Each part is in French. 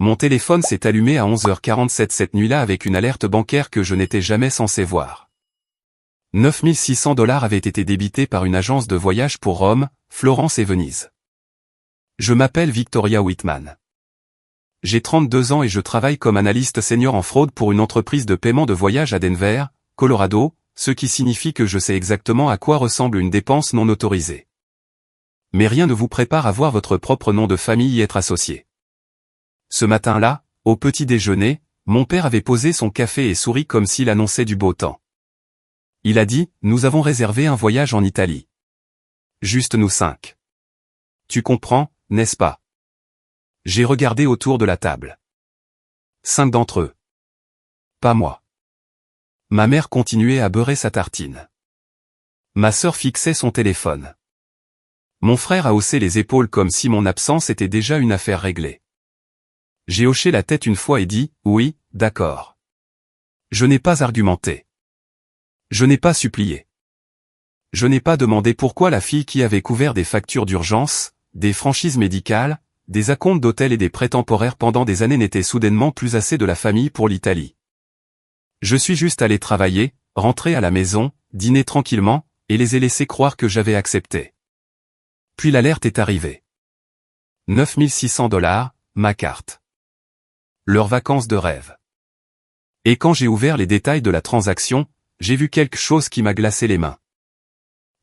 Mon téléphone s'est allumé à 11h47 cette nuit-là avec une alerte bancaire que je n'étais jamais censé voir. 9600 $ avaient été débités par une agence de voyage pour Rome, Florence et Venise. Je m'appelle Victoria Whitman. J'ai 32 ans et je travaille comme analyste senior en fraude pour une entreprise de paiement de voyage à Denver, Colorado, ce qui signifie que je sais exactement à quoi ressemble une dépense non autorisée. Mais rien ne vous prépare à voir votre propre nom de famille y être associé. Ce matin-là, au petit déjeuner, mon père avait posé son café et souri comme s'il annonçait du beau temps. Il a dit, nous avons réservé un voyage en Italie. Juste nous 5. Tu comprends, n'est-ce pas? J'ai regardé autour de la table. 5 d'entre eux. Pas moi. Ma mère continuait à beurrer sa tartine. Ma sœur fixait son téléphone. Mon frère a haussé les épaules comme si mon absence était déjà une affaire réglée. J'ai hoché la tête une fois et dit, oui, d'accord. Je n'ai pas argumenté. Je n'ai pas supplié. Je n'ai pas demandé pourquoi la fille qui avait couvert des factures d'urgence, des franchises médicales, des acomptes d'hôtel et des prêts temporaires pendant des années n'était soudainement plus assez de la famille pour l'Italie. Je suis juste allé travailler, rentrer à la maison, dîner tranquillement, et les ai laissés croire que j'avais accepté. Puis l'alerte est arrivée. 9600 $, ma carte. Leurs vacances de rêve. Et quand j'ai ouvert les détails de la transaction, j'ai vu quelque chose qui m'a glacé les mains.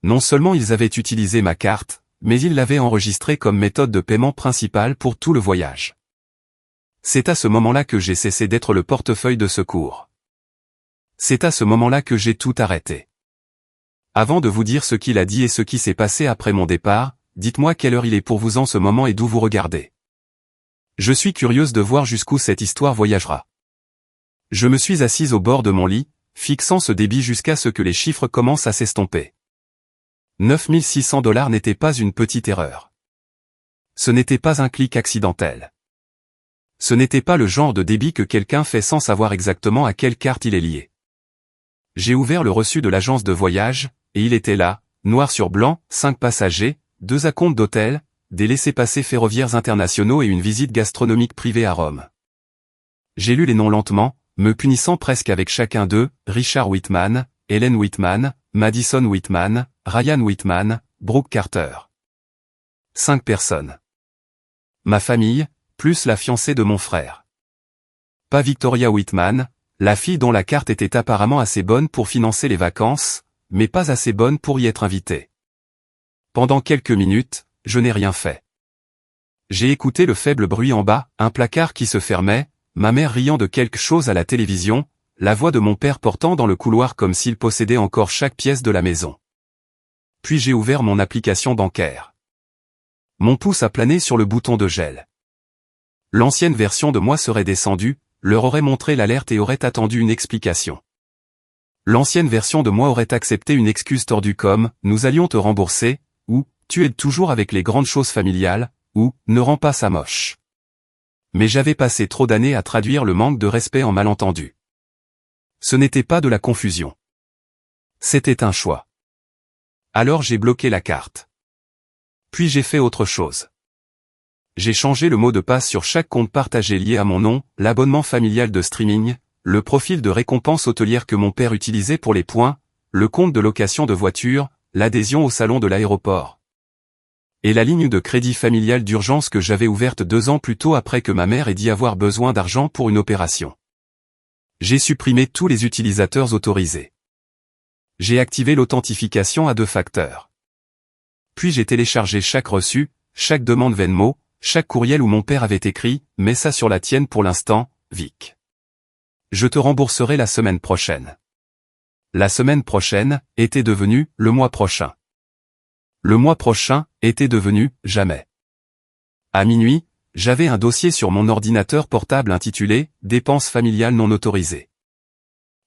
Non seulement ils avaient utilisé ma carte, mais ils l'avaient enregistrée comme méthode de paiement principale pour tout le voyage. C'est à ce moment-là que j'ai cessé d'être le portefeuille de secours. C'est à ce moment-là que j'ai tout arrêté. Avant de vous dire ce qu'il a dit et ce qui s'est passé après mon départ, dites-moi quelle heure il est pour vous en ce moment et d'où vous regardez. Je suis curieuse de voir jusqu'où cette histoire voyagera. Je me suis assise au bord de mon lit, fixant ce débit jusqu'à ce que les chiffres commencent à s'estomper. 9600 $ n'était pas une petite erreur. Ce n'était pas un clic accidentel. Ce n'était pas le genre de débit que quelqu'un fait sans savoir exactement à quelle carte il est lié. J'ai ouvert le reçu de l'agence de voyage, et il était là, noir sur blanc, 5 passagers, 2 acomptes d'hôtel, des laissez-passer ferroviaires internationaux et une visite gastronomique privée à Rome. J'ai lu les noms lentement, me punissant presque avec chacun d'eux, Richard Whitman, Helen Whitman, Madison Whitman, Ryan Whitman, Brooke Carter. 5 personnes. Ma famille, plus la fiancée de mon frère. Pas Victoria Whitman, la fille dont la carte était apparemment assez bonne pour financer les vacances, mais pas assez bonne pour y être invitée. Pendant quelques minutes, je n'ai rien fait. J'ai écouté le faible bruit en bas, un placard qui se fermait, ma mère riant de quelque chose à la télévision, la voix de mon père portant dans le couloir comme s'il possédait encore chaque pièce de la maison. Puis j'ai ouvert mon application bancaire. Mon pouce a plané sur le bouton de gel. L'ancienne version de moi serait descendue, leur aurait montré l'alerte et aurait attendu une explication. L'ancienne version de moi aurait accepté une excuse tordue comme « nous allions te rembourser » ou « tu aides toujours avec les grandes choses familiales » ou « ne rends pas ça moche ». Mais j'avais passé trop d'années à traduire le manque de respect en malentendu. Ce n'était pas de la confusion. C'était un choix. Alors j'ai bloqué la carte. Puis j'ai fait autre chose. J'ai changé le mot de passe sur chaque compte partagé lié à mon nom, l'abonnement familial de streaming, le profil de récompense hôtelière que mon père utilisait pour les points, le compte de location de voiture, l'adhésion au salon de l'aéroport. Et la ligne de crédit familial d'urgence que j'avais ouverte 2 ans plus tôt après que ma mère ait dit avoir besoin d'argent pour une opération. J'ai supprimé tous les utilisateurs autorisés. J'ai activé l'authentification à 2 facteurs. Puis j'ai téléchargé chaque reçu, chaque demande Venmo, chaque courriel où mon père avait écrit « Mets ça sur la tienne pour l'instant, Vic. Je te rembourserai la semaine prochaine. » La semaine prochaine était devenue le mois prochain. Le mois prochain était devenu jamais. À minuit, j'avais un dossier sur mon ordinateur portable intitulé « Dépenses familiales non autorisées ».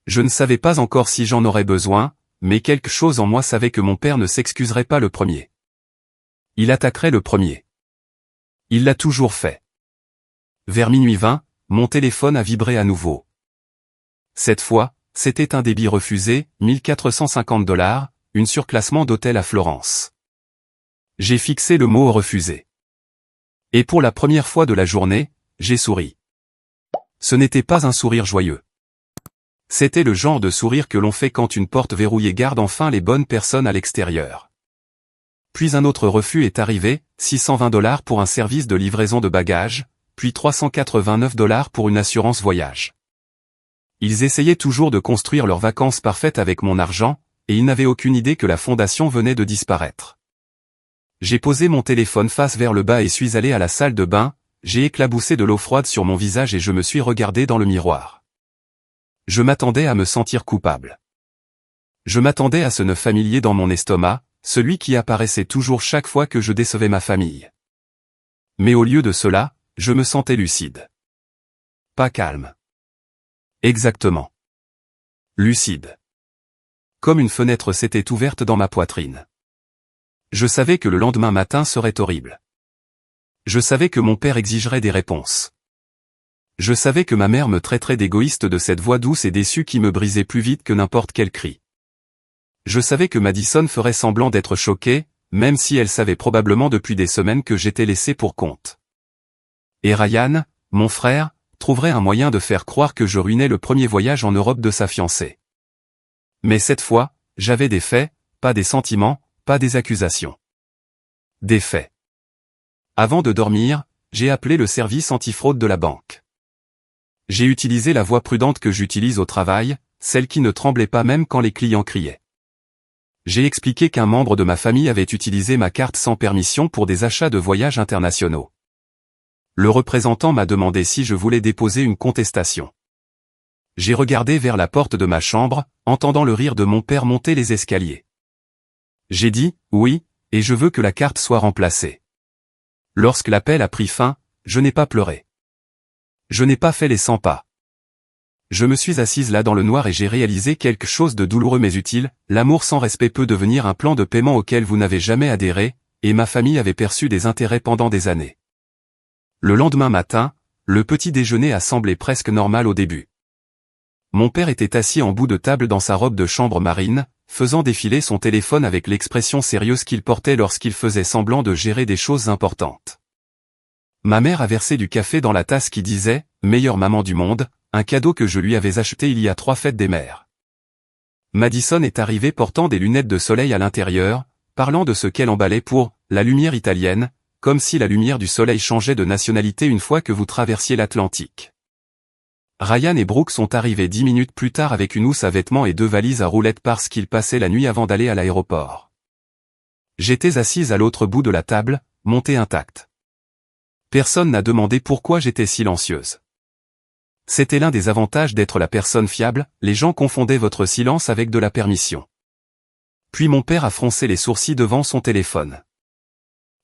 Je ne savais pas encore si j'en aurais besoin, mais quelque chose en moi savait que mon père ne s'excuserait pas le premier. Il attaquerait le premier. Il l'a toujours fait. Vers minuit 20, mon téléphone a vibré à nouveau. Cette fois, c'était un débit refusé, 1450 $, une surclassement d'hôtel à Florence. J'ai fixé le mot refusé. Et pour la première fois de la journée, j'ai souri. Ce n'était pas un sourire joyeux. C'était le genre de sourire que l'on fait quand une porte verrouillée garde enfin les bonnes personnes à l'extérieur. Puis un autre refus est arrivé, 620 $ pour un service de livraison de bagages, puis 389 $ pour une assurance voyage. Ils essayaient toujours de construire leurs vacances parfaites avec mon argent, et ils n'avaient aucune idée que la fondation venait de disparaître. J'ai posé mon téléphone face vers le bas et suis allé à la salle de bain, j'ai éclaboussé de l'eau froide sur mon visage et je me suis regardé dans le miroir. Je m'attendais à me sentir coupable. Je m'attendais à ce nœud familier dans mon estomac, celui qui apparaissait toujours chaque fois que je décevais ma famille. Mais au lieu de cela, je me sentais lucide. Pas calme. Exactement. Lucide. Comme une fenêtre s'était ouverte dans ma poitrine. Je savais que le lendemain matin serait horrible. Je savais que mon père exigerait des réponses. Je savais que ma mère me traiterait d'égoïste de cette voix douce et déçue qui me brisait plus vite que n'importe quel cri. Je savais que Madison ferait semblant d'être choquée, même si elle savait probablement depuis des semaines que j'étais laissé pour compte. Et Ryan, mon frère, trouverait un moyen de faire croire que je ruinais le premier voyage en Europe de sa fiancée. Mais cette fois, j'avais des faits, pas des sentiments, pas des accusations. Des faits. Avant de dormir, j'ai appelé le service antifraude de la banque. J'ai utilisé la voix prudente que j'utilise au travail, celle qui ne tremblait pas même quand les clients criaient. J'ai expliqué qu'un membre de ma famille avait utilisé ma carte sans permission pour des achats de voyages internationaux. Le représentant m'a demandé si je voulais déposer une contestation. J'ai regardé vers la porte de ma chambre, entendant le rire de mon père monter les escaliers. J'ai dit « oui », et je veux que la carte soit remplacée. Lorsque l'appel a pris fin, je n'ai pas pleuré. Je n'ai pas fait les 100 pas. Je me suis assise là dans le noir et j'ai réalisé quelque chose de douloureux mais utile, l'amour sans respect peut devenir un plan de paiement auquel vous n'avez jamais adhéré, et ma famille avait perçu des intérêts pendant des années. Le lendemain matin, le petit déjeuner a semblé presque normal au début. Mon père était assis en bout de table dans sa robe de chambre marine, faisant défiler son téléphone avec l'expression sérieuse qu'il portait lorsqu'il faisait semblant de gérer des choses importantes. Ma mère a versé du café dans la tasse qui disait « Meilleure maman du monde », un cadeau que je lui avais acheté il y a 3 fêtes des mères. Madison est arrivée portant des lunettes de soleil à l'intérieur, parlant de ce qu'elle emballait pour « la lumière italienne », comme si la lumière du soleil changeait de nationalité une fois que vous traversiez l'Atlantique. Ryan et Brooke sont arrivés 10 minutes plus tard avec une housse à vêtements et 2 valises à roulettes parce qu'ils passaient la nuit avant d'aller à l'aéroport. J'étais assise à l'autre bout de la table, montée intacte. Personne n'a demandé pourquoi j'étais silencieuse. C'était l'un des avantages d'être la personne fiable, les gens confondaient votre silence avec de la permission. Puis mon père a froncé les sourcils devant son téléphone.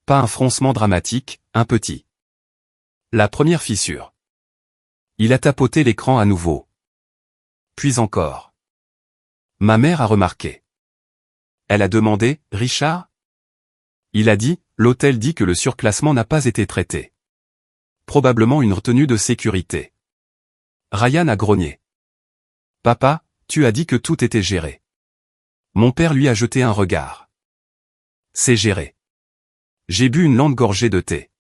Pas un froncement dramatique, un petit. La première fissure. Il a tapoté l'écran à nouveau. Puis encore. Ma mère a remarqué. Elle a demandé, « Richard ?» Il a dit, « L'hôtel dit que le surclassement n'a pas été traité. Probablement une retenue de sécurité. » Ryan a grogné. « Papa, tu as dit que tout était géré. » Mon père lui a jeté un regard. « C'est géré. » J'ai bu une lente gorgée de thé.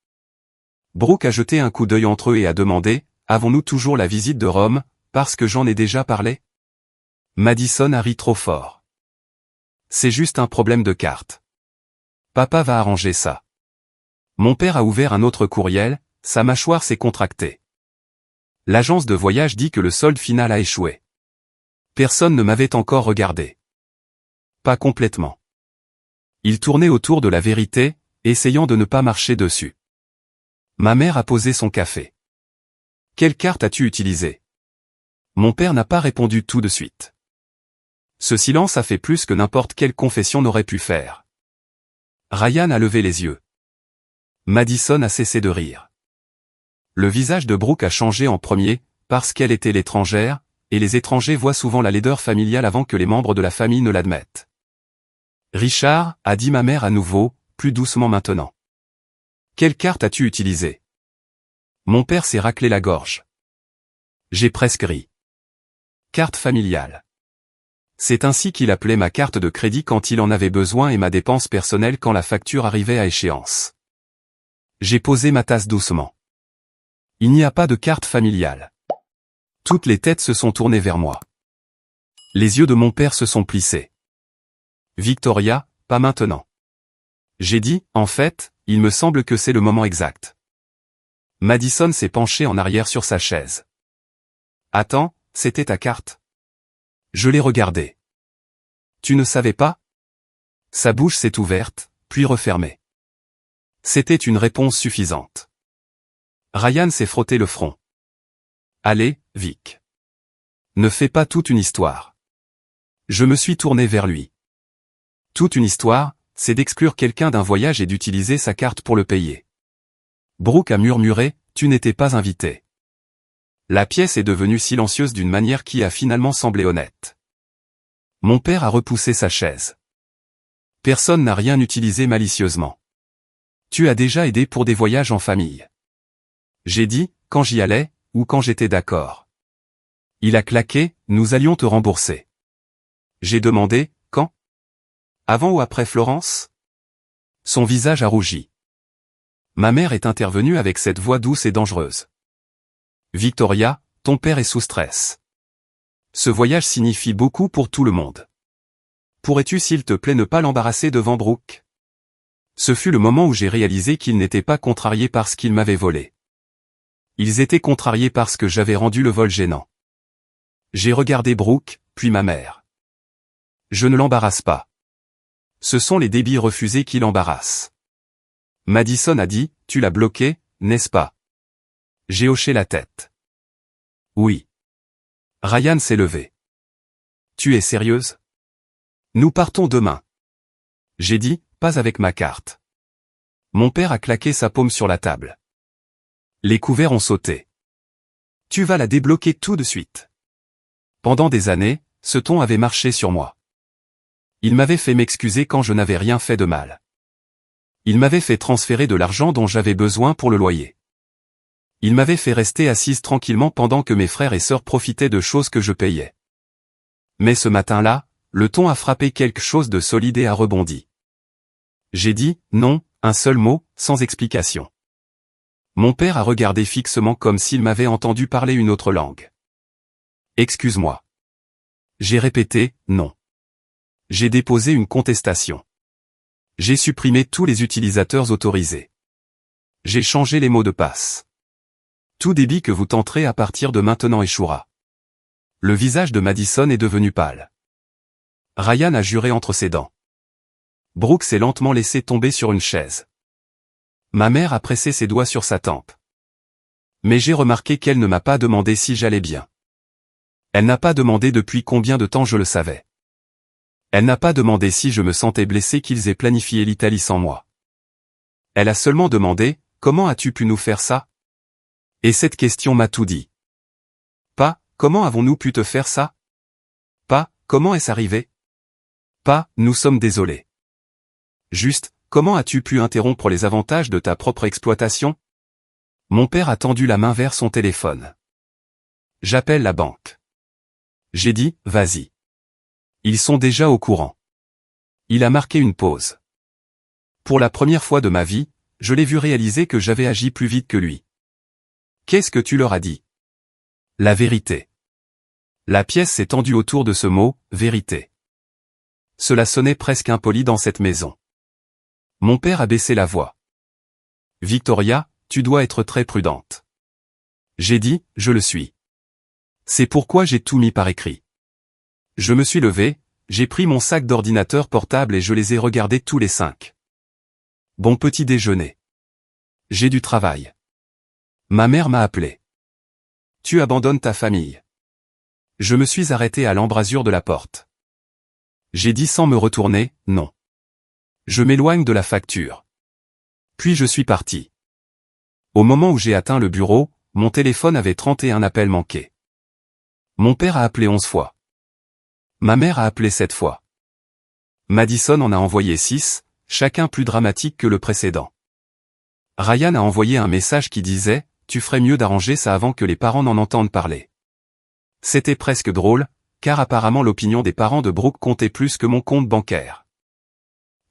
Brooke a jeté un coup d'œil entre eux et a demandé, « Avons-nous toujours la visite de Rome, parce que j'en ai déjà parlé ?» Madison a ri trop fort. « C'est juste un problème de carte. Papa va arranger ça. » Mon père a ouvert un autre courriel, sa mâchoire s'est contractée. L'agence de voyage dit que le solde final a échoué. Personne ne m'avait encore regardé. Pas complètement. Il tournait autour de la vérité, essayant de ne pas marcher dessus. Ma mère a posé son café. « Quelle carte as-tu utilisée ?» Mon père n'a pas répondu tout de suite. Ce silence a fait plus que n'importe quelle confession n'aurait pu faire. Ryan a levé les yeux. Madison a cessé de rire. Le visage de Brooke a changé en premier, parce qu'elle était l'étrangère, et les étrangers voient souvent la laideur familiale avant que les membres de la famille ne l'admettent. « Richard », a dit ma mère à nouveau, plus doucement maintenant. « Quelle carte as-tu utilisée ?» Mon père s'est raclé la gorge. J'ai presque ri. Carte familiale. C'est ainsi qu'il appelait ma carte de crédit quand il en avait besoin et ma dépense personnelle quand la facture arrivait à échéance. J'ai posé ma tasse doucement. Il n'y a pas de carte familiale. Toutes les têtes se sont tournées vers moi. Les yeux de mon père se sont plissés. Victoria, pas maintenant. J'ai dit, en fait, il me semble que c'est le moment exact. Madison s'est penché en arrière sur sa chaise. Attends, c'était ta carte. Je l'ai regardée. Tu ne savais pas? Sa bouche s'est ouverte, puis refermée. C'était une réponse suffisante. Ryan s'est frotté le front. Allez, Vic. Ne fais pas toute une histoire. Je me suis tourné vers lui. Toute une histoire, c'est d'exclure quelqu'un d'un voyage et d'utiliser sa carte pour le payer. Brooke a murmuré, tu n'étais pas invité. La pièce est devenue silencieuse d'une manière qui a finalement semblé honnête. Mon père a repoussé sa chaise. Personne n'a rien utilisé malicieusement. Tu as déjà aidé pour des voyages en famille. J'ai dit, quand j'y allais, ou quand j'étais d'accord. Il a claqué, nous allions te rembourser. J'ai demandé, quand? Avant ou après Florence? Son visage a rougi. Ma mère est intervenue avec cette voix douce et dangereuse. Victoria, ton père est sous stress. Ce voyage signifie beaucoup pour tout le monde. Pourrais-tu s'il te plaît ne pas l'embarrasser devant Brooke? Ce fut le moment où j'ai réalisé qu'ils n'étaient pas contrariés parce qu'ils m'avaient volé. Ils étaient contrariés parce que j'avais rendu le vol gênant. J'ai regardé Brooke, puis ma mère. Je ne l'embarrasse pas. Ce sont les débits refusés qui l'embarrassent. Madison a dit, tu l'as bloqué, n'est-ce pas? J'ai hoché la tête. Oui. Ryan s'est levé. Tu es sérieuse? Nous partons demain. J'ai dit, pas avec ma carte. Mon père a claqué sa paume sur la table. Les couverts ont sauté. Tu vas la débloquer tout de suite. Pendant des années, ce ton avait marché sur moi. Il m'avait fait m'excuser quand je n'avais rien fait de mal. Il m'avait fait transférer de l'argent dont j'avais besoin pour le loyer. Il m'avait fait rester assise tranquillement pendant que mes frères et sœurs profitaient de choses que je payais. Mais ce matin-là, le ton a frappé quelque chose de solide et a rebondi. J'ai dit, non, un seul mot, sans explication. Mon père a regardé fixement comme s'il m'avait entendu parler une autre langue. Excuse-moi. J'ai répété, non. J'ai déposé une contestation. J'ai supprimé tous les utilisateurs autorisés. J'ai changé les mots de passe. Tout débit que vous tenterez à partir de maintenant échouera. Le visage de Madison est devenu pâle. Ryan a juré entre ses dents. Brooke s'est lentement laissé tomber sur une chaise. Ma mère a pressé ses doigts sur sa tempe. Mais j'ai remarqué qu'elle ne m'a pas demandé si j'allais bien. Elle n'a pas demandé depuis combien de temps je le savais. Elle n'a pas demandé si je me sentais blessé qu'ils aient planifié l'Italie sans moi. Elle a seulement demandé, comment as-tu pu nous faire ça? Et cette question m'a tout dit. Pas, comment avons-nous pu te faire ça? Pas, comment est-ce arrivé? Pas, nous sommes désolés. Juste, comment as-tu pu interrompre les avantages de ta propre exploitation? Mon père a tendu la main vers son téléphone. J'appelle la banque. J'ai dit, vas-y. Ils sont déjà au courant. Il a marqué une pause. Pour la première fois de ma vie, je l'ai vu réaliser que j'avais agi plus vite que lui. Qu'est-ce que tu leur as dit? La vérité. La pièce s'est tendue autour de ce mot, vérité. Cela sonnait presque impoli dans cette maison. Mon père a baissé la voix. Victoria, tu dois être très prudente. J'ai dit, je le suis. C'est pourquoi j'ai tout mis par écrit. Je me suis levé, j'ai pris mon sac d'ordinateur portable et je les ai regardés tous les 5. Bon petit déjeuner. J'ai du travail. Ma mère m'a appelé. Tu abandonnes ta famille. Je me suis arrêté à l'embrasure de la porte. J'ai dit sans me retourner, non. Je m'éloigne de la facture. Puis je suis parti. Au moment où j'ai atteint le bureau, mon téléphone avait 31 appels manqués. Mon père a appelé 11 fois. Ma mère a appelé 7 fois. Madison en a envoyé 6, chacun plus dramatique que le précédent. Ryan a envoyé un message qui disait « Tu ferais mieux d'arranger ça avant que les parents n'en entendent parler ». C'était presque drôle, car apparemment l'opinion des parents de Brooke comptait plus que mon compte bancaire.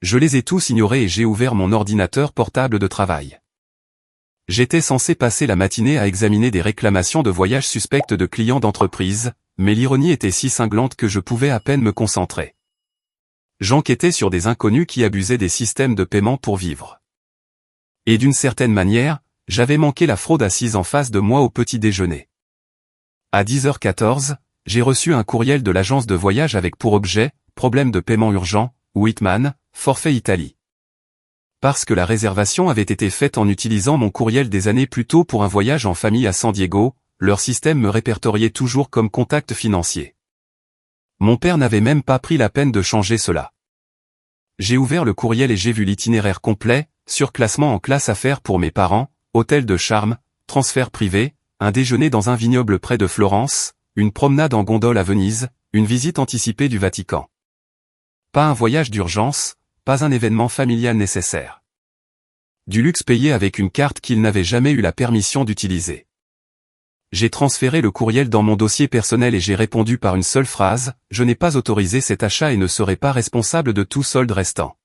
Je les ai tous ignorés et j'ai ouvert mon ordinateur portable de travail. J'étais censé passer la matinée à examiner des réclamations de voyage suspectes de clients d'entreprise, mais l'ironie était si cinglante que je pouvais à peine me concentrer. J'enquêtais sur des inconnus qui abusaient des systèmes de paiement pour vivre. Et d'une certaine manière, j'avais manqué la fraude assise en face de moi au petit déjeuner. À 10h14, j'ai reçu un courriel de l'agence de voyage avec pour objet « Problème de paiement urgent, Whitman, forfait Italie ». Parce que la réservation avait été faite en utilisant mon courriel des années plus tôt pour un voyage en famille à San Diego, leur système me répertoriait toujours comme contact financier. Mon père n'avait même pas pris la peine de changer cela. J'ai ouvert le courriel et j'ai vu l'itinéraire complet, surclassement en classe affaires pour mes parents, hôtel de charme, transfert privé, un déjeuner dans un vignoble près de Florence, une promenade en gondole à Venise, une visite anticipée du Vatican. Pas un voyage d'urgence, pas un événement familial nécessaire. Du luxe payé avec une carte qu'il n'avait jamais eu la permission d'utiliser. J'ai transféré le courriel dans mon dossier personnel et j'ai répondu par une seule phrase, « Je n'ai pas autorisé cet achat et ne serai pas responsable de tout solde restant. »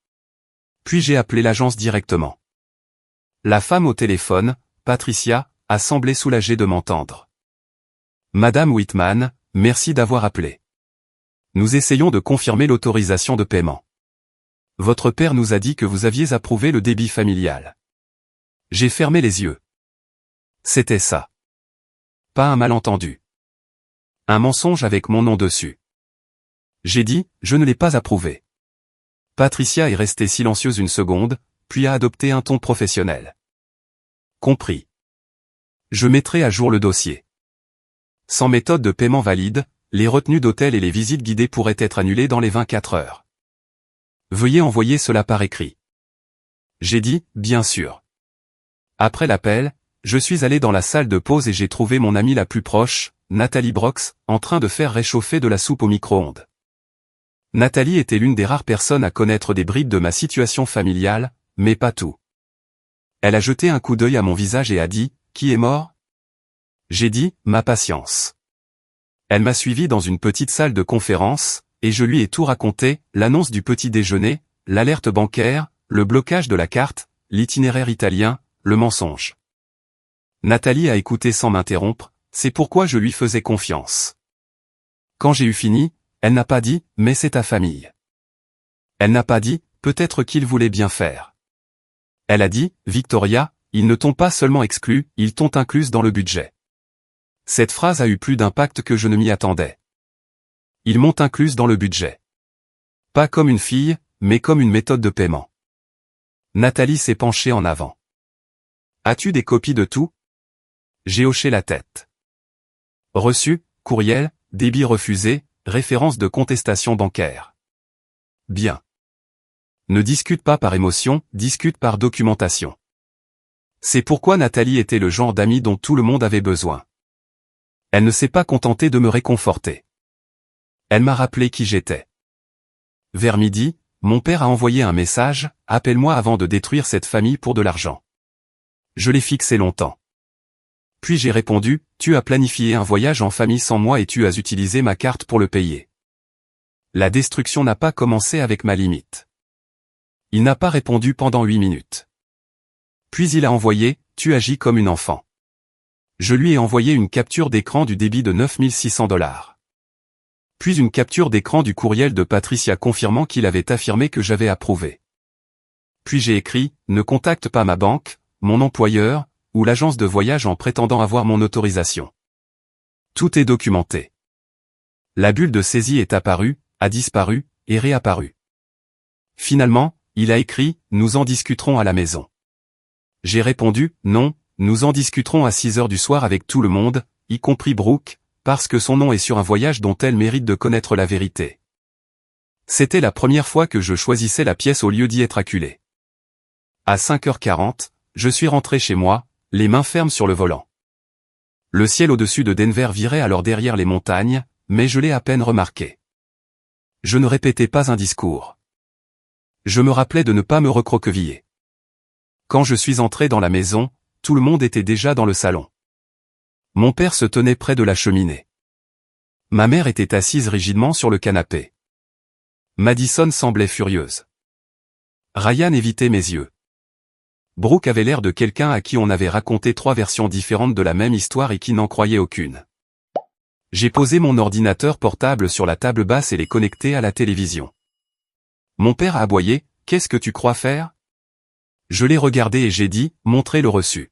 Puis j'ai appelé l'agence directement. La femme au téléphone, Patricia, a semblé soulagée de m'entendre. « Madame Whitman, merci d'avoir appelé. Nous essayons de confirmer l'autorisation de paiement. Votre père nous a dit que vous aviez approuvé le débit familial. » J'ai fermé les yeux. C'était ça. Pas un malentendu. Un mensonge avec mon nom dessus. J'ai dit, je ne l'ai pas approuvé. Patricia est restée silencieuse une seconde, puis a adopté un ton professionnel. Compris. Je mettrai à jour le dossier. Sans méthode de paiement valide, les retenues d'hôtel et les visites guidées pourraient être annulées dans les 24 heures. Veuillez envoyer cela par écrit. J'ai dit, bien sûr. Après l'appel, je suis allé dans la salle de pause et j'ai trouvé mon amie la plus proche, Nathalie Brox, en train de faire réchauffer de la soupe au micro-ondes. Nathalie était l'une des rares personnes à connaître des bribes de ma situation familiale, mais pas tout. Elle a jeté un coup d'œil à mon visage et a dit, « Qui est mort ?» J'ai dit, « Ma patience. » Elle m'a suivi dans une petite salle de conférence, et je lui ai tout raconté, l'annonce du petit déjeuner, l'alerte bancaire, le blocage de la carte, l'itinéraire italien, le mensonge. Nathalie a écouté sans m'interrompre, c'est pourquoi je lui faisais confiance. Quand j'ai eu fini, elle n'a pas dit, mais c'est ta famille. Elle n'a pas dit, peut-être qu'il voulait bien faire. Elle a dit, Victoria, ils ne t'ont pas seulement exclu, ils t'ont incluse dans le budget. Cette phrase a eu plus d'impact que je ne m'y attendais. Ils m'ont incluse dans le budget. Pas comme une fille, mais comme une méthode de paiement. Nathalie s'est penchée en avant. As-tu des copies de tout ? J'ai hoché la tête. Reçu, courriel, débit refusé, référence de contestation bancaire. Bien. Ne discute pas par émotion, discute par documentation. C'est pourquoi Nathalie était le genre d'amie dont tout le monde avait besoin. Elle ne s'est pas contentée de me réconforter. Elle m'a rappelé qui j'étais. Vers midi, mon père a envoyé un message, « Appelle-moi avant de détruire cette famille pour de l'argent. » Je l'ai fixé longtemps. Puis j'ai répondu, « Tu as planifié un voyage en famille sans moi et tu as utilisé ma carte pour le payer. » La destruction n'a pas commencé avec ma limite. Il n'a pas répondu pendant 8 minutes. Puis il a envoyé, « Tu agis comme une enfant. » Je lui ai envoyé une capture d'écran du débit de 9600 $. Puis une capture d'écran du courriel de Patricia confirmant qu'il avait affirmé que j'avais approuvé. Puis j'ai écrit, « Ne contacte pas ma banque, mon employeur, ou l'agence de voyage en prétendant avoir mon autorisation. » Tout est documenté. La bulle de saisie est apparue, a disparu, et réapparue. Finalement, il a écrit, « Nous en discuterons à la maison. » J'ai répondu, « Non, nous en discuterons à 6 heures du soir avec tout le monde, y compris Brooke, parce que son nom est sur un voyage dont elle mérite de connaître la vérité. » C'était la première fois que je choisissais la pièce au lieu d'y être acculé. À 5h40, je suis rentré chez moi, les mains fermes sur le volant. Le ciel au-dessus de Denver virait alors derrière les montagnes, mais je l'ai à peine remarqué. Je ne répétais pas un discours. Je me rappelais de ne pas me recroqueviller. Quand je suis entré dans la maison, tout le monde était déjà dans le salon. Mon père se tenait près de la cheminée. Ma mère était assise rigidement sur le canapé. Madison semblait furieuse. Ryan évitait mes yeux. Brooke avait l'air de quelqu'un à qui on avait raconté 3 versions différentes de la même histoire et qui n'en croyait aucune. J'ai posé mon ordinateur portable sur la table basse et l'ai connecté à la télévision. Mon père a aboyé, « Qu'est-ce que tu crois faire ?» Je l'ai regardé et j'ai dit, « Montrez le reçu. »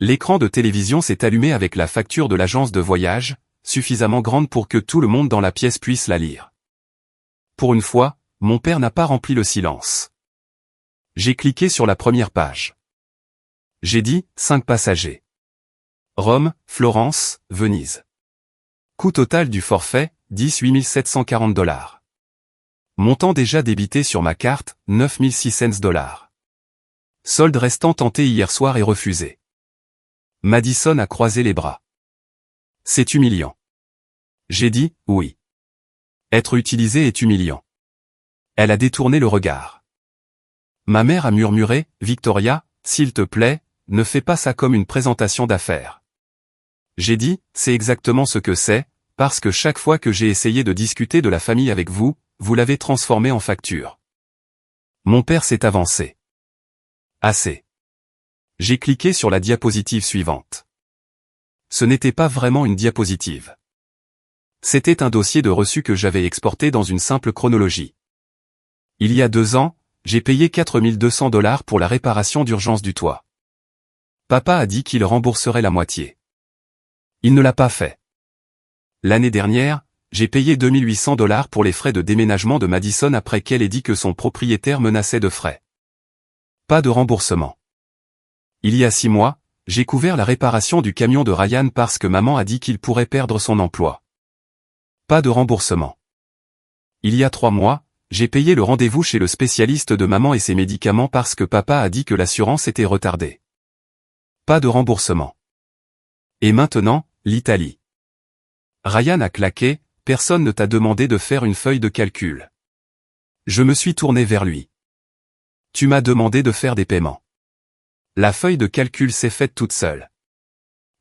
L'écran de télévision s'est allumé avec la facture de l'agence de voyage, suffisamment grande pour que tout le monde dans la pièce puisse la lire. Pour une fois, mon père n'a pas rempli le silence. J'ai cliqué sur la première page. J'ai dit, 5 passagers. Rome, Florence, Venise. Coût total du forfait, 18 740 $. Montant déjà débité sur ma carte, 9 600 $. Solde restant tenté hier soir et refusé. Madison a croisé les bras. C'est humiliant. J'ai dit, oui. Être utilisé est humiliant. Elle a détourné le regard. Ma mère a murmuré, Victoria, s'il te plaît, ne fais pas ça comme une présentation d'affaires. J'ai dit, c'est exactement ce que c'est, parce que chaque fois que j'ai essayé de discuter de la famille avec vous, vous l'avez transformé en facture. Mon père s'est avancé. Assez. J'ai cliqué sur la diapositive suivante. Ce n'était pas vraiment une diapositive. C'était un dossier de reçu que j'avais exporté dans une simple chronologie. Il y a 2 ans, j'ai payé 4 200 $ pour la réparation d'urgence du toit. Papa a dit qu'il rembourserait la moitié. Il ne l'a pas fait. L'année dernière, j'ai payé 2 800 $ pour les frais de déménagement de Madison après qu'elle ait dit que son propriétaire menaçait de frais. Pas de remboursement. Il y a 6 mois, j'ai couvert la réparation du camion de Ryan parce que maman a dit qu'il pourrait perdre son emploi. Pas de remboursement. Il y a 3 mois, j'ai payé le rendez-vous chez le spécialiste de maman et ses médicaments parce que papa a dit que l'assurance était retardée. Pas de remboursement. Et maintenant, l'Italie. Ryan a claqué, personne ne t'a demandé de faire une feuille de calcul. Je me suis tourné vers lui. Tu m'as demandé de faire des paiements. La feuille de calcul s'est faite toute seule.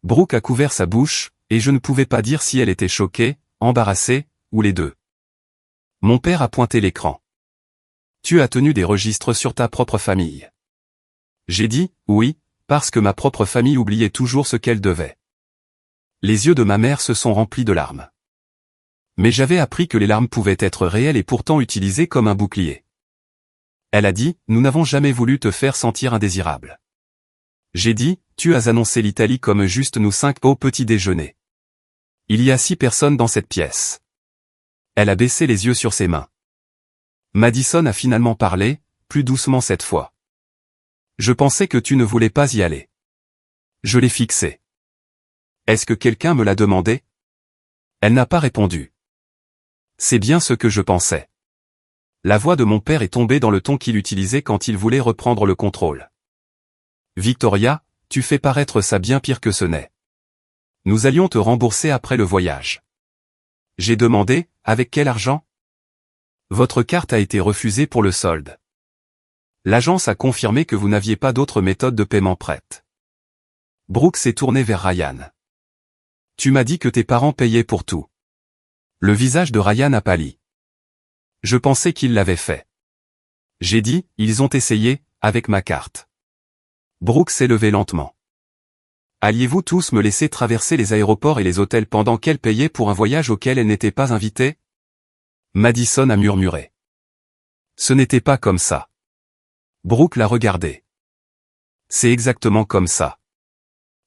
Brooke a couvert sa bouche, et je ne pouvais pas dire si elle était choquée, embarrassée, ou les deux. Mon père a pointé l'écran. Tu as tenu des registres sur ta propre famille. J'ai dit, oui, parce que ma propre famille oubliait toujours ce qu'elle devait. Les yeux de ma mère se sont remplis de larmes. Mais j'avais appris que les larmes pouvaient être réelles et pourtant utilisées comme un bouclier. Elle a dit, nous n'avons jamais voulu te faire sentir indésirable. J'ai dit, tu as annoncé l'Italie comme juste nous 5 au petit déjeuner. Il y a 6 personnes dans cette pièce. Elle a baissé les yeux sur ses mains. Madison a finalement parlé, plus doucement cette fois. Je pensais que tu ne voulais pas y aller. Je l'ai fixé. Est-ce que quelqu'un me l'a demandé? Elle n'a pas répondu. C'est bien ce que je pensais. La voix de mon père est tombée dans le ton qu'il utilisait quand il voulait reprendre le contrôle. Victoria, tu fais paraître ça bien pire que ce n'est. Nous allions te rembourser après le voyage. J'ai demandé, avec quel argent? Votre carte a été refusée pour le solde. L'agence a confirmé que vous n'aviez pas d'autre méthode de paiement prête. Brooke s'est tourné vers Ryan. Tu m'as dit que tes parents payaient pour tout. Le visage de Ryan a pâli. Je pensais qu'ils l'avaient fait. J'ai dit, ils ont essayé, avec ma carte. Brooke s'est levée lentement. Alliez-vous tous me laisser traverser les aéroports et les hôtels pendant qu'elle payait pour un voyage auquel elle n'était pas invitée? Madison a murmuré. Ce n'était pas comme ça. Brooke l'a regardé. C'est exactement comme ça.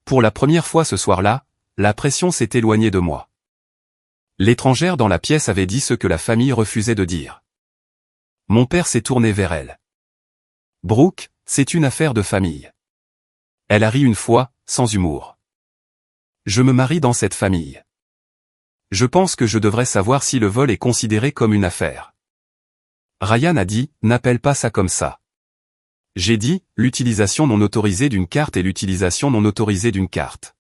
Pour la première fois ce soir-là, la pression s'est éloignée de moi. L'étrangère dans la pièce avait dit ce que la famille refusait de dire. Mon père s'est tourné vers elle. Brooke, c'est une affaire de famille. Elle a ri une fois, sans humour. Je me marie dans cette famille. Je pense que je devrais savoir si le vol est considéré comme une affaire. Ryan a dit, n'appelle pas ça comme ça. J'ai dit, l'utilisation non autorisée d'une carte et l'utilisation non autorisée d'une carte.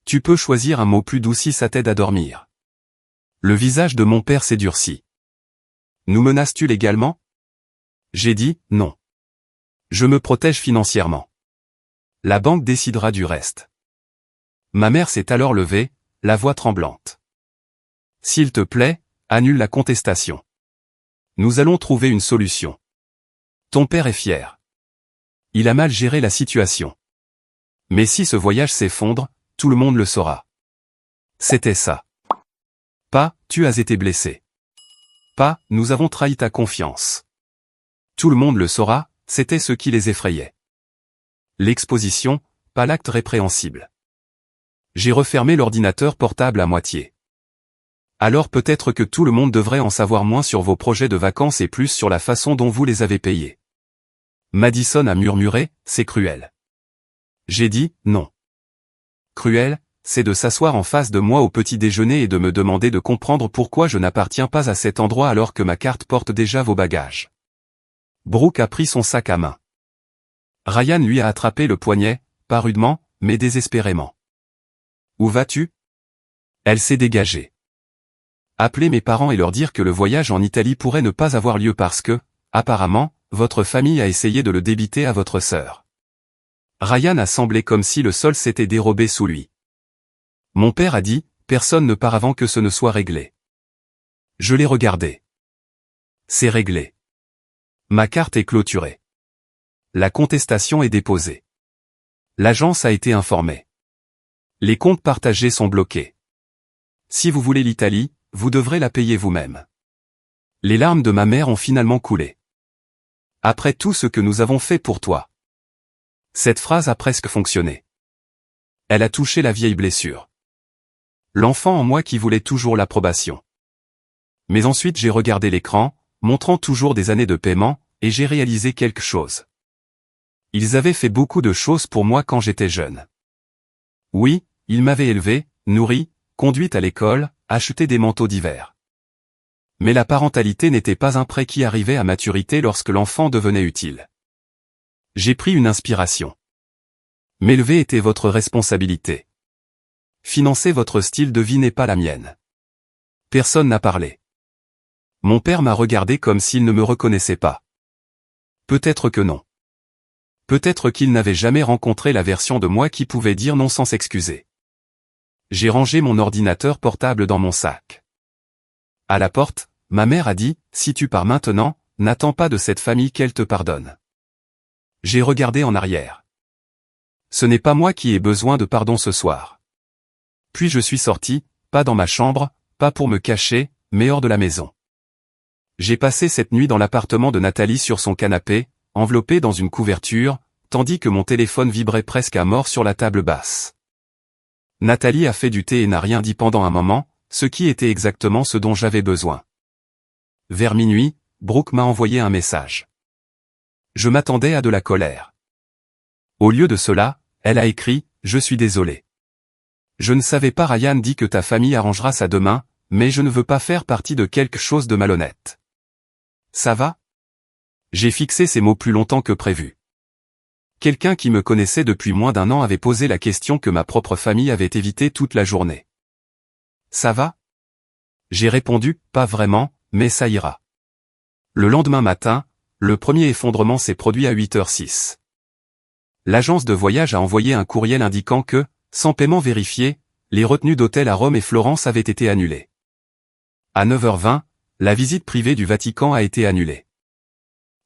Tu peux choisir un mot plus doux si ça t'aide à dormir. Le visage de mon père s'est durci. Nous menaces-tu légalement? J'ai dit, non. Je me protège financièrement. La banque décidera du reste. Ma mère s'est alors levée, la voix tremblante. S'il te plaît, annule la contestation. Nous allons trouver une solution. Ton père est fier. Il a mal géré la situation. Mais si ce voyage s'effondre, tout le monde le saura. C'était ça. Pas, tu as été blessé. Pas, nous avons trahi ta confiance. Tout le monde le saura, c'était ce qui les effrayait. L'exposition, pas l'acte répréhensible. J'ai refermé l'ordinateur portable à moitié. Alors peut-être que tout le monde devrait en savoir moins sur vos projets de vacances et plus sur la façon dont vous les avez payés. Madison a murmuré, c'est cruel. J'ai dit, non. Cruel, c'est de s'asseoir en face de moi au petit déjeuner et de me demander de comprendre pourquoi je n'appartiens pas à cet endroit alors que ma carte porte déjà vos bagages. Brooke a pris son sac à main. Ryan lui a attrapé le poignet, pas rudement, mais désespérément. Où vas-tu? Elle s'est dégagée. Appelez mes parents et leur dire que le voyage en Italie pourrait ne pas avoir lieu parce que, apparemment, votre famille a essayé de le débiter à votre sœur. Ryan a semblé comme si le sol s'était dérobé sous lui. Mon père a dit, personne ne part avant que ce ne soit réglé. Je l'ai regardé. C'est réglé. Ma carte est clôturée. La contestation est déposée. L'agence a été informée. Les comptes partagés sont bloqués. Si vous voulez l'Italie, vous devrez la payer vous-même. Les larmes de ma mère ont finalement coulé. Après tout ce que nous avons fait pour toi. Cette phrase a presque fonctionné. Elle a touché la vieille blessure. L'enfant en moi qui voulait toujours l'approbation. Mais ensuite j'ai regardé l'écran, montrant toujours des années de paiement, et j'ai réalisé quelque chose. Ils avaient fait beaucoup de choses pour moi quand j'étais jeune. Oui, ils m'avaient élevé, nourri, conduit à l'école, acheté des manteaux d'hiver. Mais la parentalité n'était pas un prêt qui arrivait à maturité lorsque l'enfant devenait utile. J'ai pris une inspiration. M'élever était votre responsabilité. Financer votre style de vie n'est pas la mienne. Personne n'a parlé. Mon père m'a regardé comme s'il ne me reconnaissait pas. Peut-être que non. Peut-être qu'il n'avait jamais rencontré la version de moi qui pouvait dire non sans s'excuser. J'ai rangé mon ordinateur portable dans mon sac. À la porte, ma mère a dit, si tu pars maintenant, n'attends pas de cette famille qu'elle te pardonne. J'ai regardé en arrière. Ce n'est pas moi qui ai besoin de pardon ce soir. Puis je suis sorti, pas dans ma chambre, pas pour me cacher, mais hors de la maison. J'ai passé cette nuit dans l'appartement de Nathalie sur son canapé, enveloppé dans une couverture, tandis que mon téléphone vibrait presque à mort sur la table basse. Nathalie a fait du thé et n'a rien dit pendant un moment, ce qui était exactement ce dont j'avais besoin. Vers minuit, Brooke m'a envoyé un message. Je m'attendais à de la colère. Au lieu de cela, elle a écrit « Je suis désolé. Je ne savais pas, Ryan dit que ta famille arrangera ça demain, mais je ne veux pas faire partie de quelque chose de malhonnête. Ça va ?» J'ai fixé ces mots plus longtemps que prévu. Quelqu'un qui me connaissait depuis moins d'1 an avait posé la question que ma propre famille avait évité toute la journée. Ça va? J'ai répondu, pas vraiment, mais ça ira. Le lendemain matin, le premier effondrement s'est produit à 8h06. L'agence de voyage a envoyé un courriel indiquant que, sans paiement vérifié, les retenues d'hôtel à Rome et Florence avaient été annulées. À 9h20, la visite privée du Vatican a été annulée.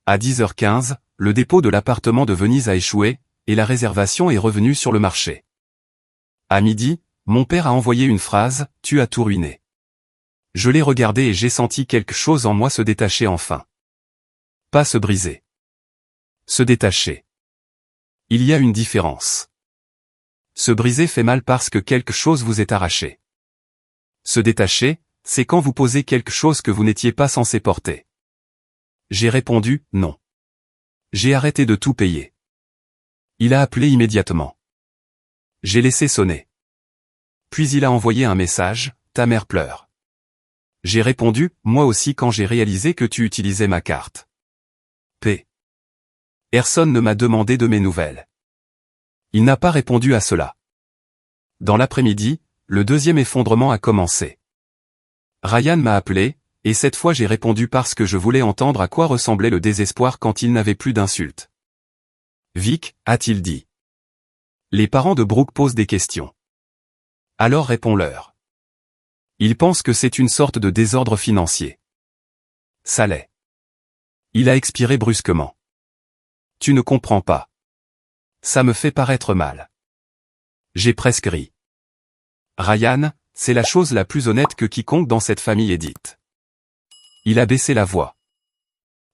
À 10h15, le dépôt de l'appartement de Venise a échoué, et la réservation est revenue sur le marché. À midi, mon père a envoyé une phrase, « Tu as tout ruiné ». Je l'ai regardé et j'ai senti quelque chose en moi se détacher enfin. Pas se briser. Se détacher. Il y a une différence. Se briser fait mal parce que quelque chose vous est arraché. Se détacher, c'est quand vous posez quelque chose que vous n'étiez pas censé porter. J'ai répondu, non. J'ai arrêté de tout payer. Il a appelé immédiatement. J'ai laissé sonner. Puis il a envoyé un message, ta mère pleure. J'ai répondu, moi aussi quand j'ai réalisé que tu utilisais ma carte. P. Personne ne m'a demandé de mes nouvelles. Il n'a pas répondu à cela. Dans l'après-midi, le deuxième effondrement a commencé. Ryan m'a appelé, et cette fois j'ai répondu parce que je voulais entendre à quoi ressemblait le désespoir quand il n'avait plus d'insultes. Vic, a-t-il dit. Les parents de Brooke posent des questions. Alors réponds-leur. Ils pensent que c'est une sorte de désordre financier. Ça l'est. Il a expiré brusquement. Tu ne comprends pas. Ça me fait paraître mal. J'ai presque ri. Ryan, c'est la chose la plus honnête que quiconque dans cette famille ait dite. Il a baissé la voix.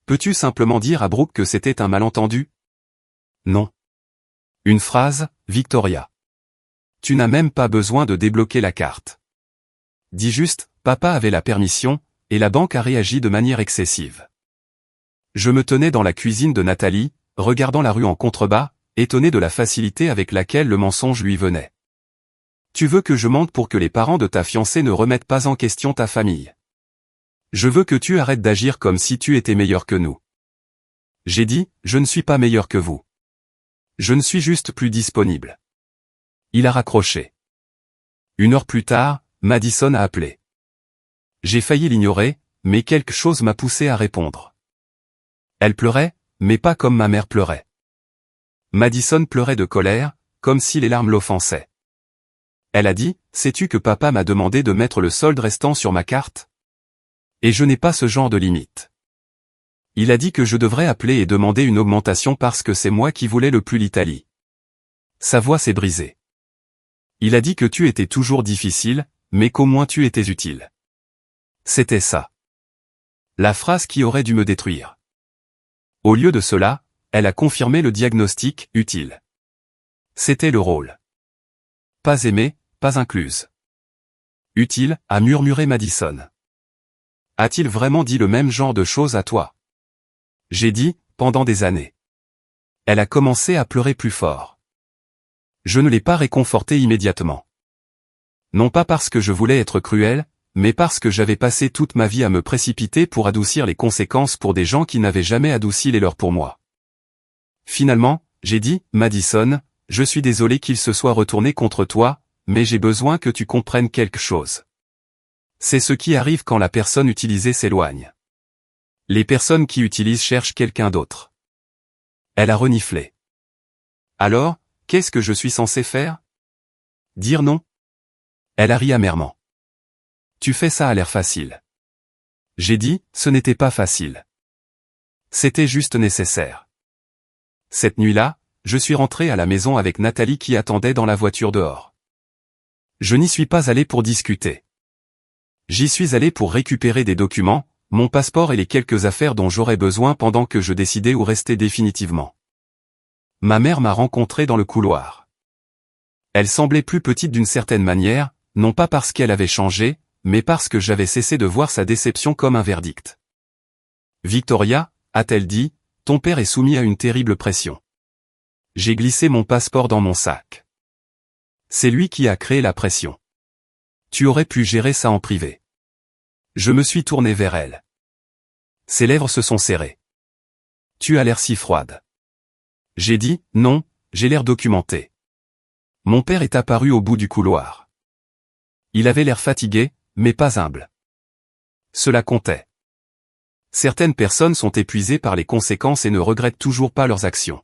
Peux-tu simplement dire à Brooke que c'était un malentendu? Non. Une phrase, Victoria. Tu n'as même pas besoin de débloquer la carte. Dis juste, papa avait la permission, et la banque a réagi de manière excessive. Je me tenais dans la cuisine de Nathalie, regardant la rue en contrebas, étonné de la facilité avec laquelle le mensonge lui venait. Tu veux que je mente pour que les parents de ta fiancée ne remettent pas en question ta famille. Je veux que tu arrêtes d'agir comme si tu étais meilleur que nous. J'ai dit, je ne suis pas meilleur que vous. Je ne suis juste plus disponible. Il a raccroché. 1 heure plus tard, Madison a appelé. J'ai failli l'ignorer, mais quelque chose m'a poussé à répondre. Elle pleurait, mais pas comme ma mère pleurait. Madison pleurait de colère, comme si les larmes l'offensaient. Elle a dit, sais-tu que papa m'a demandé de mettre le solde restant sur ma carte? Et je n'ai pas ce genre de limite. Il a dit que je devrais appeler et demander une augmentation parce que c'est moi qui voulais le plus l'Italie. Sa voix s'est brisée. Il a dit que tu étais toujours difficile, mais qu'au moins tu étais utile. C'était ça. La phrase qui aurait dû me détruire. Au lieu de cela, elle a confirmé le diagnostic, utile. C'était le rôle. Pas aimée, pas incluse. Utile, a murmuré Madison. A-t-il vraiment dit le même genre de choses à toi? J'ai dit, pendant des années. Elle a commencé à pleurer plus fort. Je ne l'ai pas réconfortée immédiatement. Non pas parce que je voulais être cruel, mais parce que j'avais passé toute ma vie à me précipiter pour adoucir les conséquences pour des gens qui n'avaient jamais adouci les leurs pour moi. Finalement, j'ai dit, Madison, je suis désolé qu'il se soit retourné contre toi, mais j'ai besoin que tu comprennes quelque chose. C'est ce qui arrive quand la personne utilisée s'éloigne. Les personnes qui utilisent cherchent quelqu'un d'autre. Elle a reniflé. Alors, qu'est-ce que je suis censé faire? Dire non? Elle a ri amèrement. Tu fais ça à l'air facile. J'ai dit, ce n'était pas facile. C'était juste nécessaire. Cette nuit-là, je suis rentré à la maison avec Nathalie qui attendait dans la voiture dehors. Je n'y suis pas allé pour discuter. J'y suis allé pour récupérer des documents, mon passeport et les quelques affaires dont j'aurais besoin pendant que je décidais où rester définitivement. Ma mère m'a rencontré dans le couloir. Elle semblait plus petite d'une certaine manière, non pas parce qu'elle avait changé, mais parce que j'avais cessé de voir sa déception comme un verdict. Victoria, a-t-elle dit, ton père est soumis à une terrible pression. J'ai glissé mon passeport dans mon sac. C'est lui qui a créé la pression. Tu aurais pu gérer ça en privé. Je me suis tourné vers elle. Ses lèvres se sont serrées. Tu as l'air si froide. J'ai dit, non, j'ai l'air documenté. Mon père est apparu au bout du couloir. Il avait l'air fatigué, mais pas humble. Cela comptait. Certaines personnes sont épuisées par les conséquences et ne regrettent toujours pas leurs actions.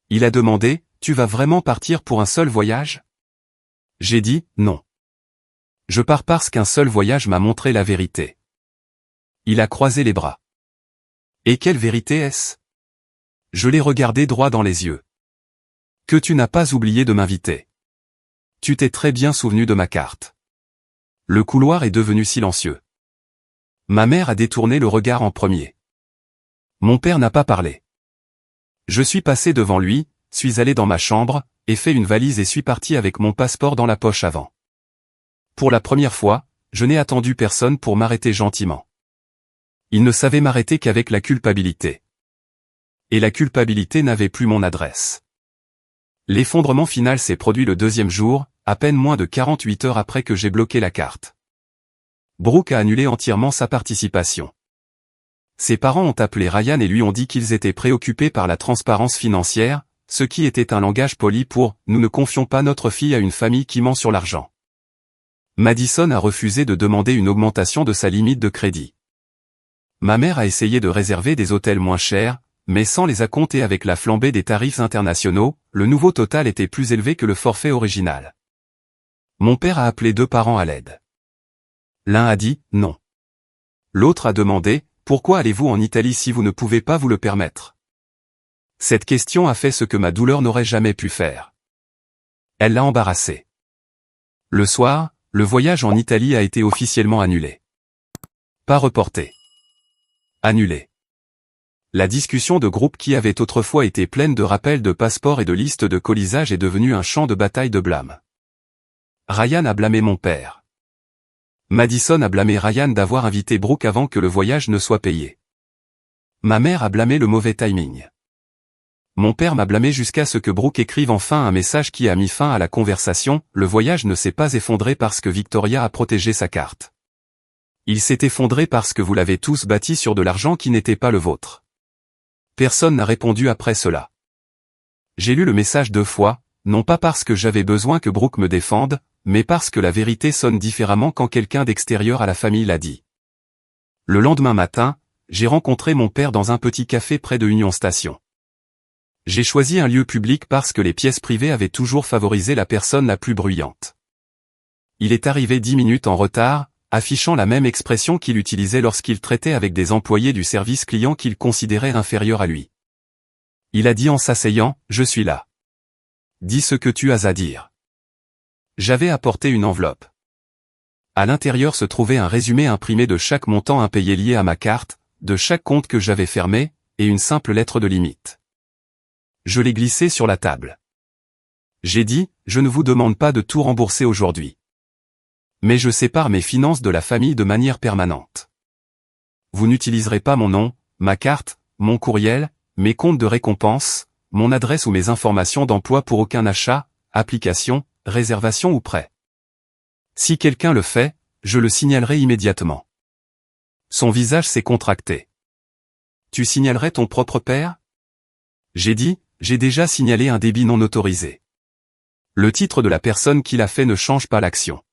Il a demandé, tu vas vraiment partir pour un seul voyage? J'ai dit, non. Je pars parce qu'un seul voyage m'a montré la vérité. Il a croisé les bras. Et quelle vérité est-ce? Je l'ai regardé droit dans les yeux. Que tu n'as pas oublié de m'inviter. Tu t'es très bien souvenu de ma carte. Le couloir est devenu silencieux. Ma mère a détourné le regard en premier. Mon père n'a pas parlé. Je suis passé devant lui, suis allé dans ma chambre, ai fait une valise et suis parti avec mon passeport dans la poche avant. Pour la première fois, je n'ai attendu personne pour m'arrêter gentiment. Il ne savait m'arrêter qu'avec la culpabilité. Et la culpabilité n'avait plus mon adresse. L'effondrement final s'est produit le 2e jour, à peine moins de 48 heures après que j'ai bloqué la carte. Brooke a annulé entièrement sa participation. Ses parents ont appelé Ryan et lui ont dit qu'ils étaient préoccupés par la transparence financière, ce qui était un langage poli pour « nous ne confions pas notre fille à une famille qui ment sur l'argent ». Madison a refusé de demander une augmentation de sa limite de crédit. Ma mère a essayé de réserver des hôtels moins chers, mais sans les acompter avec la flambée des tarifs internationaux, le nouveau total était plus élevé que le forfait original. Mon père a appelé 2 parents à l'aide. L'un a dit « non ». L'autre a demandé « pourquoi allez-vous en Italie si vous ne pouvez pas vous le permettre ?» Cette question a fait ce que ma douleur n'aurait jamais pu faire. Elle l'a embarrassée. Le soir, le voyage en Italie a été officiellement annulé. Pas reporté. Annulé. La discussion de groupe qui avait autrefois été pleine de rappels de passeports et de listes de colisage est devenue un champ de bataille de blâme. Ryan a blâmé mon père. Madison a blâmé Ryan d'avoir invité Brooke avant que le voyage ne soit payé. Ma mère a blâmé le mauvais timing. Mon père m'a blâmé jusqu'à ce que Brooke écrive enfin un message qui a mis fin à la conversation. Le voyage ne s'est pas effondré parce que Victoria a protégé sa carte. Il s'est effondré parce que vous l'avez tous bâti sur de l'argent qui n'était pas le vôtre. Personne n'a répondu après cela. J'ai lu le message 2 fois, non pas parce que j'avais besoin que Brooke me défende, mais parce que la vérité sonne différemment quand quelqu'un d'extérieur à la famille l'a dit. Le lendemain matin, j'ai rencontré mon père dans un petit café près de Union Station. J'ai choisi un lieu public parce que les pièces privées avaient toujours favorisé la personne la plus bruyante. Il est arrivé 10 minutes en retard, affichant la même expression qu'il utilisait lorsqu'il traitait avec des employés du service client qu'il considérait inférieurs à lui. Il a dit en s'asseyant, « Je suis là. Dis ce que tu as à dire. » J'avais apporté une enveloppe. À l'intérieur se trouvait un résumé imprimé de chaque montant impayé lié à ma carte, de chaque compte que j'avais fermé, et une simple lettre de limite. Je l'ai glissé sur la table. J'ai dit, « Je ne vous demande pas de tout rembourser aujourd'hui. Mais je sépare mes finances de la famille de manière permanente. Vous n'utiliserez pas mon nom, ma carte, mon courriel, mes comptes de récompense, mon adresse ou mes informations d'emploi pour aucun achat, application, réservation ou prêt. Si quelqu'un le fait, je le signalerai immédiatement. » Son visage s'est contracté. « Tu signalerais ton propre père ?» J'ai dit, « J'ai déjà signalé un débit non autorisé. » Le titre de la personne qui l'a fait ne change pas l'action.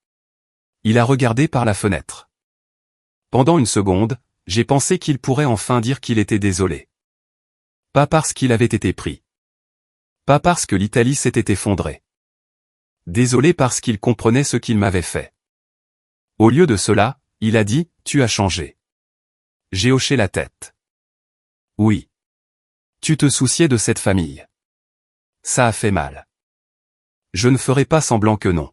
Il a regardé par la fenêtre. Pendant une seconde, j'ai pensé qu'il pourrait enfin dire qu'il était désolé. Pas parce qu'il avait été pris. Pas parce que l'Italie s'était effondrée. Désolé parce qu'il comprenait ce qu'il m'avait fait. Au lieu de cela, il a dit, « Tu as changé. » J'ai hoché la tête. Oui. Tu te souciais de cette famille. Ça a fait mal. Je ne ferai pas semblant que non.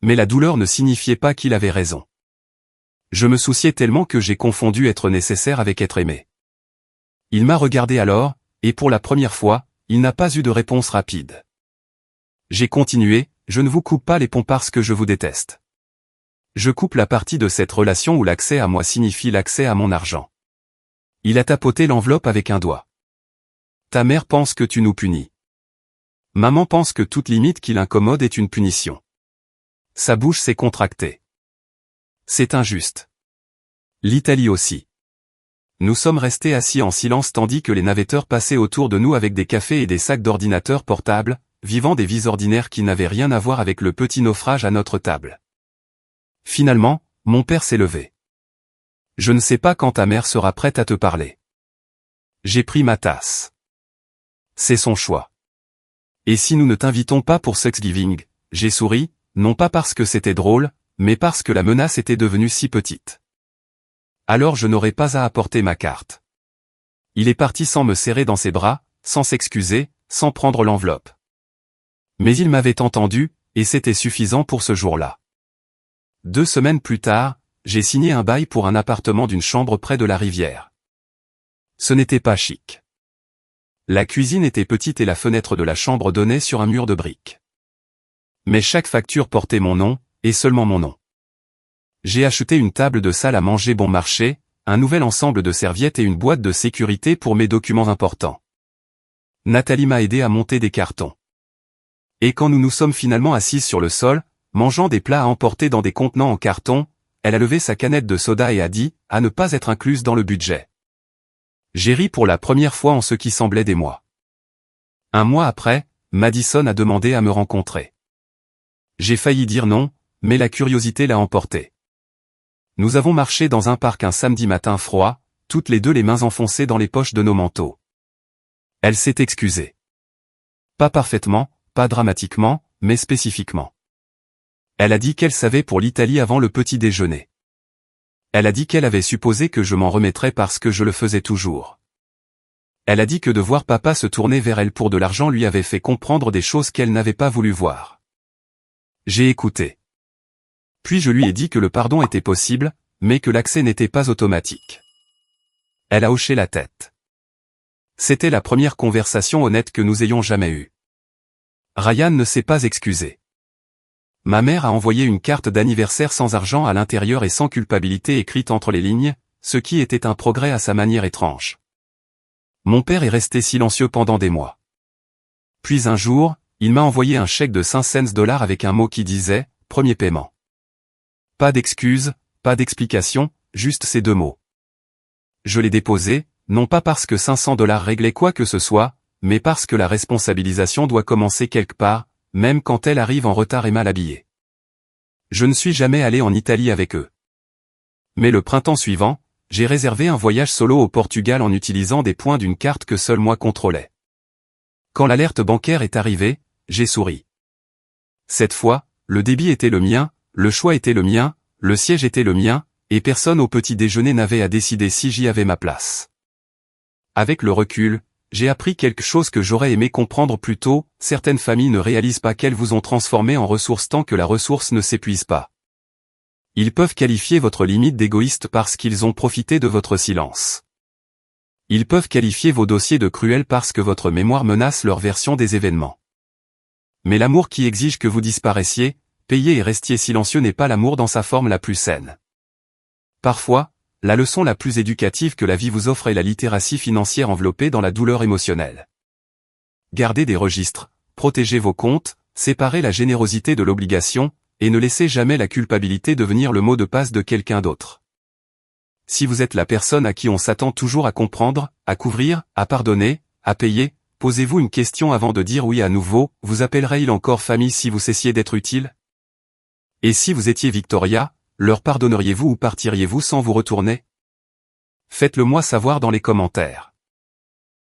Mais la douleur ne signifiait pas qu'il avait raison. Je me souciais tellement que j'ai confondu être nécessaire avec être aimé. Il m'a regardé alors, et pour la première fois, il n'a pas eu de réponse rapide. J'ai continué, « Je ne vous coupe pas les ponts parce que je vous déteste. Je coupe la partie de cette relation où l'accès à moi signifie l'accès à mon argent. » Il a tapoté l'enveloppe avec un doigt. « Ta mère pense que tu nous punis. Maman pense que toute limite qui l'incommode est une punition. » Sa bouche s'est contractée. C'est injuste. L'Italie aussi. Nous sommes restés assis en silence tandis que les navetteurs passaient autour de nous avec des cafés et des sacs d'ordinateurs portables, vivant des vies ordinaires qui n'avaient rien à voir avec le petit naufrage à notre table. Finalement, mon père s'est levé. « Je ne sais pas quand ta mère sera prête à te parler. » J'ai pris ma tasse. C'est son choix. « Et si nous ne t'invitons pas pour Thanksgiving ?» J'ai souri, non pas parce que c'était drôle, mais parce que la menace était devenue si petite. Alors je n'aurais pas à apporter ma carte. Il est parti sans me serrer dans ses bras, sans s'excuser, sans prendre l'enveloppe. Mais il m'avait entendu, et c'était suffisant pour ce jour-là. 2 semaines plus tard, j'ai signé un bail pour un appartement d'une chambre près de la rivière. Ce n'était pas chic. La cuisine était petite et la fenêtre de la chambre donnait sur un mur de briques. Mais chaque facture portait mon nom, et seulement mon nom. J'ai acheté une table de salle à manger bon marché, un nouvel ensemble de serviettes et une boîte de sécurité pour mes documents importants. Nathalie m'a aidé à monter des cartons. Et quand nous nous sommes finalement assises sur le sol, mangeant des plats à emporter dans des contenants en carton, elle a levé sa canette de soda et a dit, à ne pas être incluse dans le budget. J'ai ri pour la première fois en ce qui semblait des mois. 1 mois après, Madison a demandé à me rencontrer. J'ai failli dire non, mais la curiosité l'a emporté. Nous avons marché dans un parc un samedi matin froid, toutes les deux les mains enfoncées dans les poches de nos manteaux. Elle s'est excusée. Pas parfaitement, pas dramatiquement, mais spécifiquement. Elle a dit qu'elle savait pour l'Italie avant le petit déjeuner. Elle a dit qu'elle avait supposé que je m'en remettrais parce que je le faisais toujours. Elle a dit que de voir papa se tourner vers elle pour de l'argent lui avait fait comprendre des choses qu'elle n'avait pas voulu voir. J'ai écouté. Puis je lui ai dit que le pardon était possible, mais que l'accès n'était pas automatique. Elle a hoché la tête. C'était la première conversation honnête que nous ayons jamais eue. Ryan ne s'est pas excusé. Ma mère a envoyé une carte d'anniversaire sans argent à l'intérieur et sans culpabilité écrite entre les lignes, ce qui était un progrès à sa manière étrange. Mon père est resté silencieux pendant des mois. Puis un jour, il m'a envoyé un chèque de 5 cents avec un mot qui disait « Premier paiement ». Pas d'excuses, pas d'explication, juste ces 2 mots. Je l'ai déposé, non pas parce que 500 $ réglait quoi que ce soit, mais parce que la responsabilisation doit commencer quelque part, même quand elle arrive en retard et mal habillée. Je ne suis jamais allé en Italie avec eux. Mais le printemps suivant, j'ai réservé un voyage solo au Portugal en utilisant des points d'une carte que seul moi contrôlais. Quand l'alerte bancaire est arrivée, j'ai souri. Cette fois, le débit était le mien, le choix était le mien, le siège était le mien, et personne au petit déjeuner n'avait à décider si j'y avais ma place. Avec le recul, j'ai appris quelque chose que j'aurais aimé comprendre plus tôt, certaines familles ne réalisent pas qu'elles vous ont transformé en ressource tant que la ressource ne s'épuise pas. Ils peuvent qualifier votre limite d'égoïste parce qu'ils ont profité de votre silence. Ils peuvent qualifier vos dossiers de cruels parce que votre mémoire menace leur version des événements. Mais l'amour qui exige que vous disparaissiez, payiez et restiez silencieux n'est pas l'amour dans sa forme la plus saine. Parfois, la leçon la plus éducative que la vie vous offre est la littératie financière enveloppée dans la douleur émotionnelle. Gardez des registres, protégez vos comptes, séparez la générosité de l'obligation, et ne laissez jamais la culpabilité devenir le mot de passe de quelqu'un d'autre. Si vous êtes la personne à qui on s'attend toujours à comprendre, à couvrir, à pardonner, à payer, posez-vous une question avant de dire oui à nouveau, vous appellerait-il encore famille si vous cessiez d'être utile? Et si vous étiez Victoria, leur pardonneriez-vous ou partiriez-vous sans vous retourner? Faites-le moi savoir dans les commentaires.